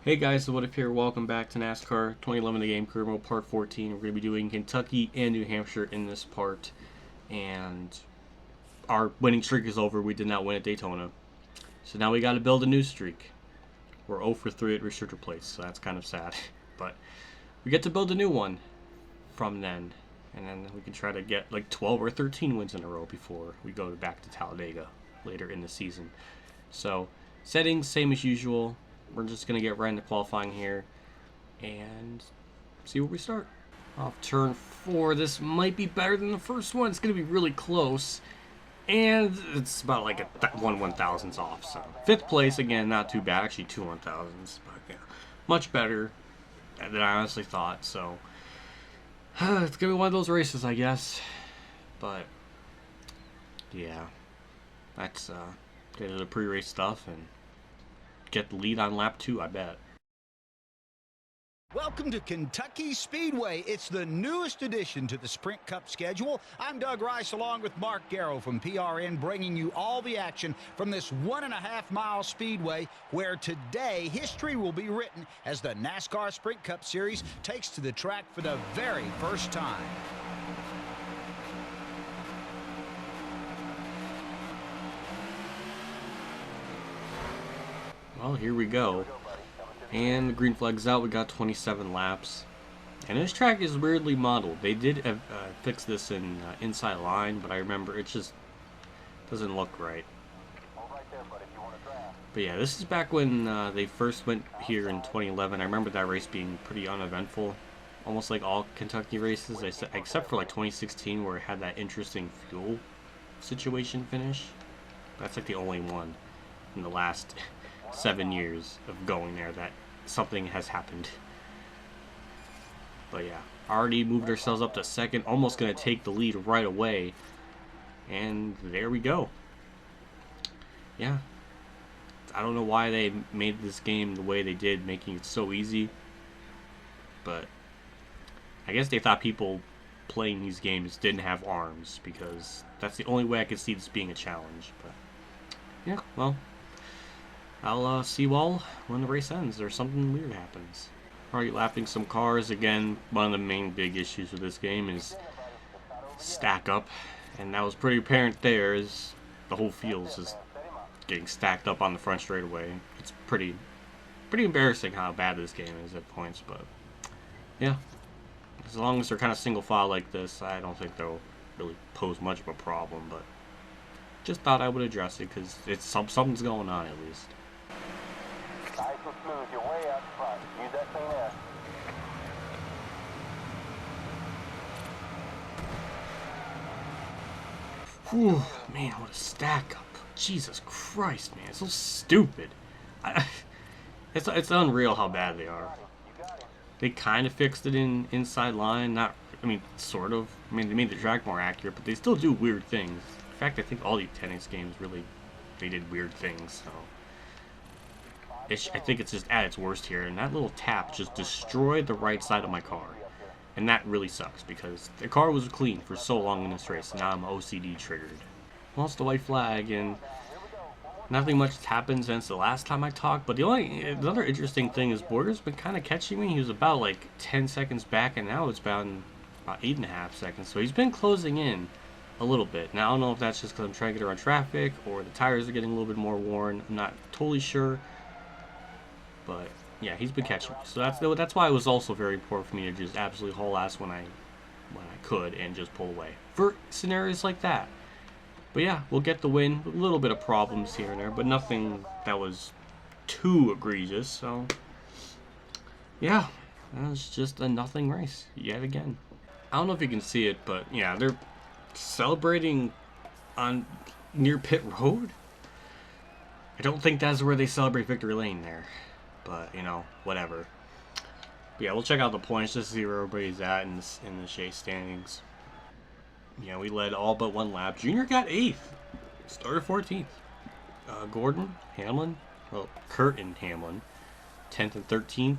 Hey guys, so here? Welcome back to NASCAR 2011 The Game Career Mode Part 14. We're going to be doing Kentucky and New Hampshire in this part. And our winning streak is over. We did not win at Daytona. So now we got to build a new streak. We're 0 for 3 at restrictor plates, so that's kind of sad. But we get to build a new one from then. And then we can try to get like 12 or 13 wins in a row before we go back to Talladega later in the season. So settings, same as usual. We're just going to get right into qualifying here and see where we start. Off turn 4, this might be better than the first one. It's going to be really close. And it's about like a 1/1000th off. So 5th place, again, not too bad. Actually 2 1,000ths. But yeah, much better than I honestly thought. So it's going to be one of those races, I guess. But yeah, that's get into the pre-race stuff and get the lead on lap 2, I bet. Welcome to Kentucky Speedway. It's the newest addition to the Sprint Cup schedule. I'm Doug Rice along with Mark Garrow from PRN, bringing you all the action from this 1.5-mile speedway where today history will be written as the NASCAR Sprint Cup Series takes to the track for the very first time. Well, here we go. And the green flag's out. We got 27 laps. And this track is weirdly modeled. They did fix this in inside line, but I remember it just doesn't look right. But yeah, this is back when they first went here in 2011. I remember that race being pretty uneventful. Almost like all Kentucky races, except for like 2016 where it had that interesting fuel situation finish. That's like the only one in the last 7 years of going there that something has happened. But yeah, already moved ourselves up to 2nd, almost going to take the lead right away, and there we go. Yeah, I don't know why they made this game the way they did, making it so easy, but I guess they thought people playing these games didn't have arms, because that's the only way I could see this being a challenge. But yeah, well, I'll see you all when the race ends or something weird happens. Already lapping some cars. Again, one of the main big issues with this game is stack up. And that was pretty apparent there, as the whole field is just getting stacked up on the front straightaway. It's pretty embarrassing how bad this game is at points, but yeah. As long as they're kind of single file like this, I don't think they'll really pose much of a problem, but just thought I would address it because it's something's going on at least. Nice and smooth. You're way out front. Use that clean air. Whew, man, what a stack up. Jesus Christ, man. It's so stupid. It's unreal how bad they are. They kind of fixed it in inside line. Sort of. I mean, they made the track more accurate, but they still do weird things. In fact, I think all the tennis games really, they did weird things, so I think it's just at its worst here, and that little tap just destroyed the right side of my car. And that really sucks, because the car was clean for so long in this race, and now I'm OCD triggered. Lost the white flag, and nothing much has happened since the last time I talked, but another interesting thing is Border's been kind of catching me. He was about like 10 seconds back, and now it's about 8.5 seconds, so he's been closing in a little bit. Now, I don't know if that's just because I'm trying to get around traffic, or the tires are getting a little bit more worn. I'm not totally sure. But yeah, he's been catching me. So that's why it was also very important for me to just absolutely haul ass when I could and just pull away for scenarios like that. But yeah, we'll get the win. A little bit of problems here and there, but nothing that was too egregious. So yeah, that was just a nothing race yet again. I don't know if you can see it, but yeah, they're celebrating on near pit road. I don't think that's where they celebrate victory lane there. But, you know, whatever. But yeah, we'll check out the points just to see where everybody's at in the chase standings. Yeah, we led all but one lap. Junior got 8th. Started 14th. Gordon, Hamlin, well, Kurt and Hamlin, 10th and 13th.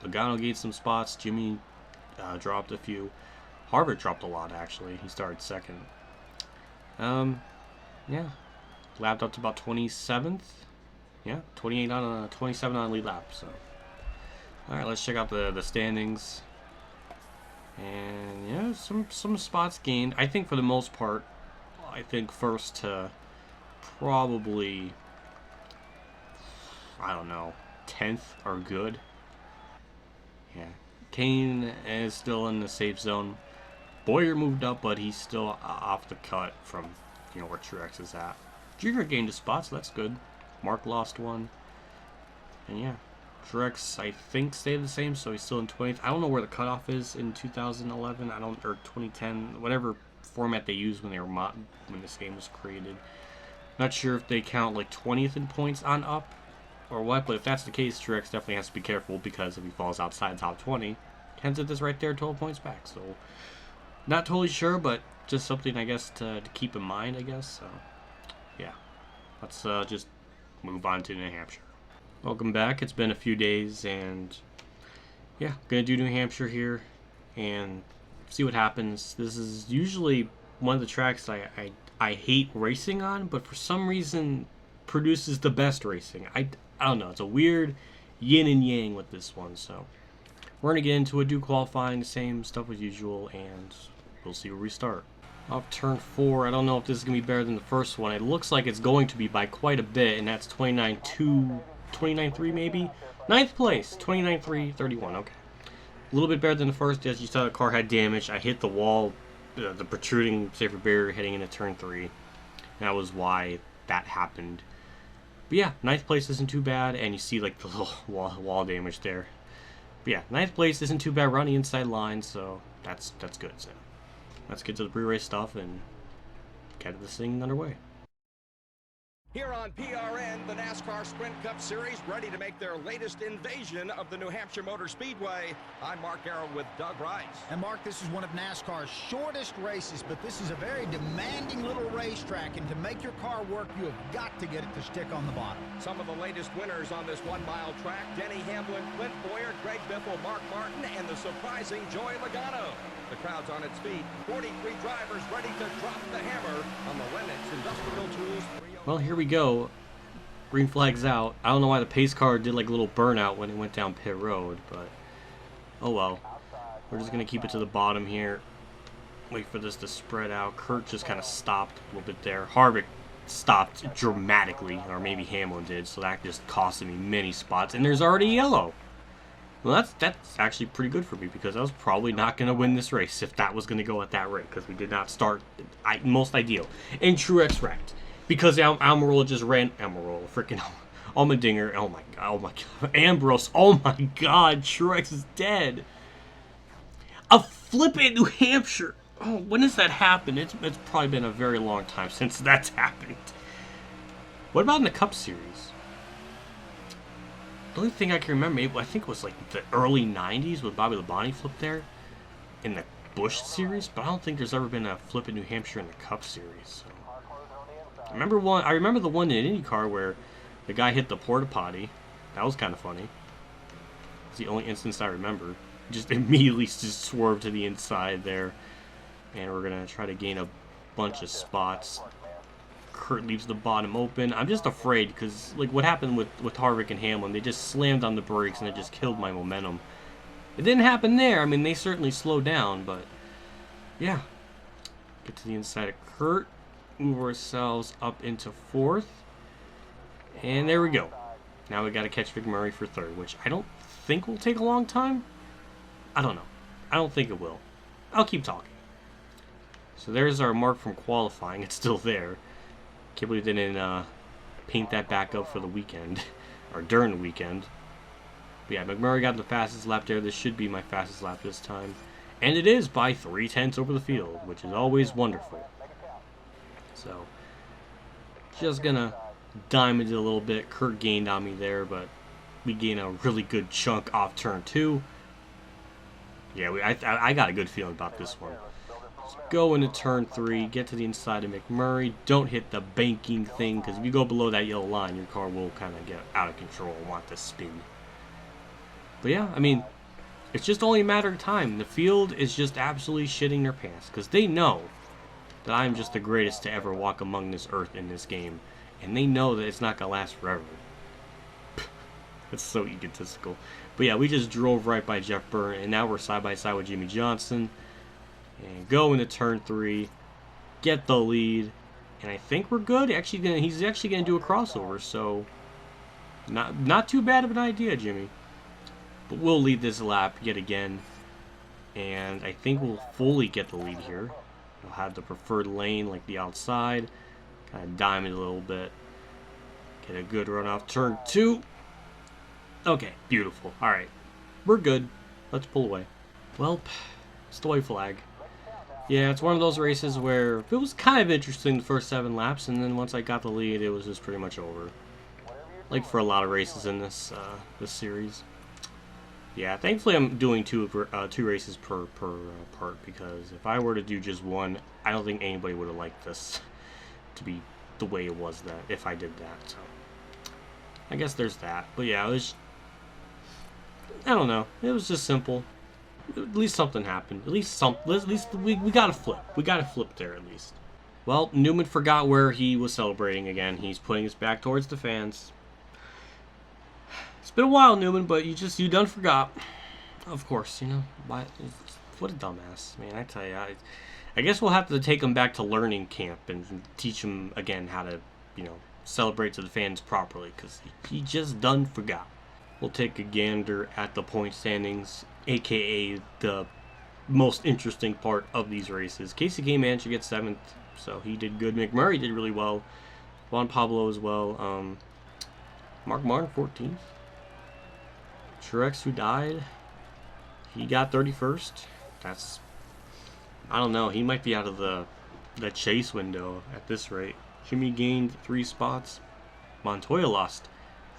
Logano gained some spots. Jimmy dropped a few. Harvick dropped a lot, actually. He started 2nd. Yeah. Lapped up to about 27th. Yeah, 28 on 27 on lead lap. So Alright, let's check out the standings. And yeah, some spots gained. I think for the most part, I think first to probably, I don't know, 10th are good. Yeah, Kane is still in the safe zone. Boyer moved up, but he's still off the cut from, you know, where Truex is at. Junior gained a spot, so that's good. Mark lost one. And yeah, Truex, I think, stayed the same, so he's still in 20th. I don't know where the cutoff is in 2011, or 2010, whatever format they used when this game was created. Not sure if they count like 20th in points on up or what, but if that's the case, Truex definitely has to be careful, because if he falls outside top 20, Kenseth is right there 12 points back. So not totally sure, but just something, I guess, to keep in mind, I guess. So yeah, let's just move on to New Hampshire. Welcome back. It's been a few days, and yeah, gonna do New Hampshire here and see what happens. This is usually one of the tracks I hate racing on, but for some reason produces the best racing. I don't know. It's a weird yin and yang with this one. So we're gonna get into it, do qualifying, the same stuff as usual, and we'll see where we start. Off turn 4, I don't know if this is gonna be better than the first one. It looks like it's going to be by quite a bit, and that's 29.2, 29.3 maybe. 9th place, 29.331. Okay, a little bit better than the first. As you saw, the car had damage. I hit the wall, the protruding safer barrier heading into turn 3. That was why that happened. But yeah, 9th place isn't too bad, and you see like the little wall damage there. But yeah, 9th place isn't too bad. We're on the inside line, so that's good. So let's get to the pre-race stuff and get this thing underway. Here on PRN, the NASCAR Sprint Cup Series, ready to make their latest invasion of the New Hampshire Motor Speedway. I'm Mark Arrow with Doug Rice. And Mark, this is one of NASCAR's shortest races, but this is a very demanding little racetrack, and to make your car work, you have got to get it to stick on the bottom. Some of the latest winners on this 1-mile track: Denny Hamlin, Clint Boyer, Greg Biffle, Mark Martin, and the surprising Joey Logano. The crowd's on its feet. 43 drivers ready to drop the hammer on the Lennox Industrial Tools. Well, here we go. Green flag's out. I don't know why the pace car did like a little burnout when it went down pit road, but oh well. We're just going to keep it to the bottom here. Wait for this to spread out. Kurt just kind of stopped a little bit there. Harvick stopped dramatically, or maybe Hamlin did, so that just costed me many spots. And there's already yellow. Well, that's actually pretty good for me, because I was probably not going to win this race if that was going to go at that rate, because we did not start most ideal. And Truex wrecked. Because Almirola just ran freaking Allmendinger. Oh my god, Ambrose. Oh my god, Truex is dead. A flip in New Hampshire. Oh, when does that happen? It's probably been a very long time since that's happened. What about in the Cup Series? The only thing I can remember, I think it was like the early 90s with Bobby Labonte flip there in the Busch Series, but I don't think there's ever been a flip in New Hampshire in the Cup Series. So. I remember the one in IndyCar where the guy hit the porta potty. That was kind of funny. It's the only instance I remember. Just immediately just swerved to the inside there, and we're gonna try to gain a bunch of spots. Kurt leaves the bottom open. I'm just afraid, because like what happened with Harvick and Hamlin, they just slammed on the brakes and it just killed my momentum. It didn't happen there. I mean, they certainly slowed down, but yeah. Get to the inside of Kurt. Move ourselves up into 4th. And there we go. Now we got to catch McMurray for 3rd, which I don't think will take a long time. I don't know. I don't think it will. I'll keep talking. So there's our mark from qualifying. It's still there. Can't believe they didn't paint that back up for the weekend. Or during the weekend. But yeah, McMurray got the fastest lap there. This should be my fastest lap this time. And it is by 3/10 over the field, which is always wonderful. So, just gonna diamond it a little bit. Kurt gained on me there, but we gained a really good chunk off turn 2. Yeah, I got a good feeling about this one. Let's go into turn 3, get to the inside of McMurray. Don't hit the banking thing, because if you go below that yellow line, your car will kind of get out of control and want to spin. But yeah, I mean, it's just only a matter of time. The field is just absolutely shitting their pants, because they know that I'm just the greatest to ever walk among this earth in this game. And they know that it's not going to last forever. That's so egotistical. But yeah, we just drove right by Jeff Byrne, and now we're side by side with Jimmy Johnson. And go into turn 3, get the lead, and I think we're good. He's actually gonna do a crossover, so not too bad of an idea, Jimmy. But we'll lead this lap yet again, and I think we'll fully get the lead here. We'll have the preferred lane, like the outside, kind of diamond a little bit. Get a good run off turn 2. Okay, beautiful. All right, we're good. Let's pull away. Well, it's the white flag. Yeah, it's one of those races where it was kind of interesting the first 7 laps, and then once I got the lead, it was just pretty much over. Like for a lot of races in this series. Yeah, thankfully I'm doing two races per part, because if I were to do just one, I don't think anybody would have liked this to be the way it was if I did that. So I guess there's that. But yeah, it was, I don't know, it was just simple. At least something happened. At least we got a flip. We got a flip there at least. Well, Newman forgot where he was celebrating again. He's putting his back towards the fans. It's been a while, Newman, but you done forgot. Of course, you know. What a dumbass, man. I tell you, I guess we'll have to take him back to learning camp and teach him again how to, celebrate to the fans properly, because he just done forgot. We'll take a gander at the point standings, aka the most interesting part of these races. KamikazeGames managed to get 7th, so he did good. McMurray did really well. Juan Pablo as well. Mark Martin 14th. Truex, who died, he got 31st. That's, I don't know, he might be out of the chase window at this rate. Jimmy gained 3 spots. Montoya lost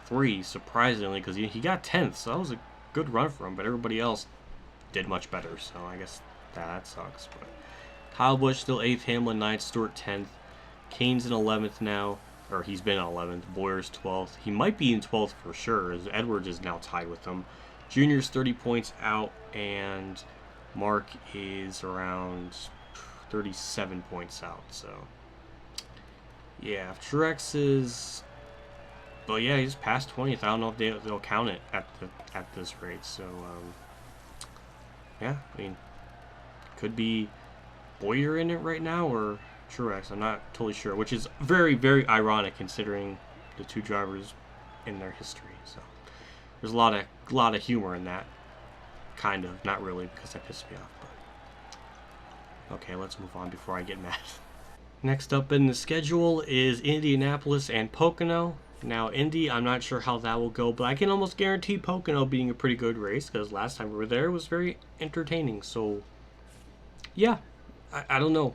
3, surprisingly, because he got 10th, so that was a good run for him, but everybody else did much better, so I guess that sucks. But Kyle Busch still 8th, Hamlin 9th, Stewart 10th. Kane's in 11th now. Or he's been in 11th. Boyer's 12th. He might be in 12th for sure, as Edwards is now tied with them. Junior's 30 points out, and Mark is around 37 points out. So, yeah, Truex is... But yeah, he's past 20th. I don't know if they'll count it at this rate. So, yeah, I mean, could be Boyer in it right now, or Truex, I'm not totally sure, which is very, very ironic considering the 2 drivers in their history. So there's a lot of humor in that, kind of, not really, because that pissed me off. But okay, let's move on before I get mad. Next up in the schedule is Indianapolis and Pocono. Now Indy, I'm not sure how that will go, but I can almost guarantee Pocono being a pretty good race, because last time we were there it was very entertaining. So yeah, I don't know.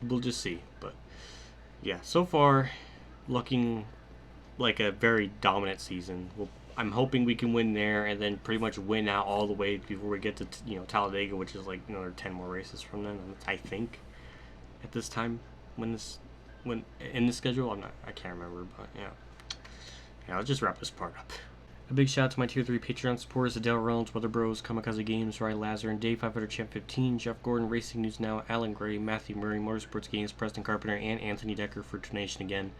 We'll just see. But yeah, so far looking like a very dominant season. I'm hoping we can win there and then pretty much win out all the way before we get to Talladega, which is like another 10 more races from then, I think, at this time when in the schedule. I can't remember, but yeah, I'll just wrap this part up. A big shout out to my Tier 3 Patreon supporters: Adele Reynolds, Weather Bros, KamikazeGames, Ronnie Lazzarine, Dave 500 Champ 15, Jeff Gordon, Racing News Now, Alan Gray, Matthew Murray, MotorsportsGames, Preston Carpenter, and Anathony Decker for donation again.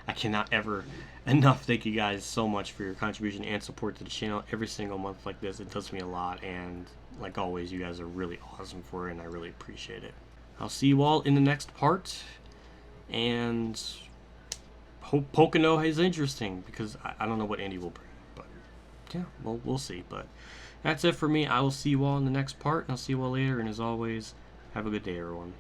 I cannot ever enough thank you guys so much for your contribution and support to the channel every single month like this. It does me a lot, and like always, you guys are really awesome for it, and I really appreciate it. I'll see you all in the next part, and hope Pocono is interesting, because I don't know what Andy will bring. Yeah, well, we'll see. But that's it for me. I will see you all in the next part, and I'll see you all later. And as always, have a good day, everyone.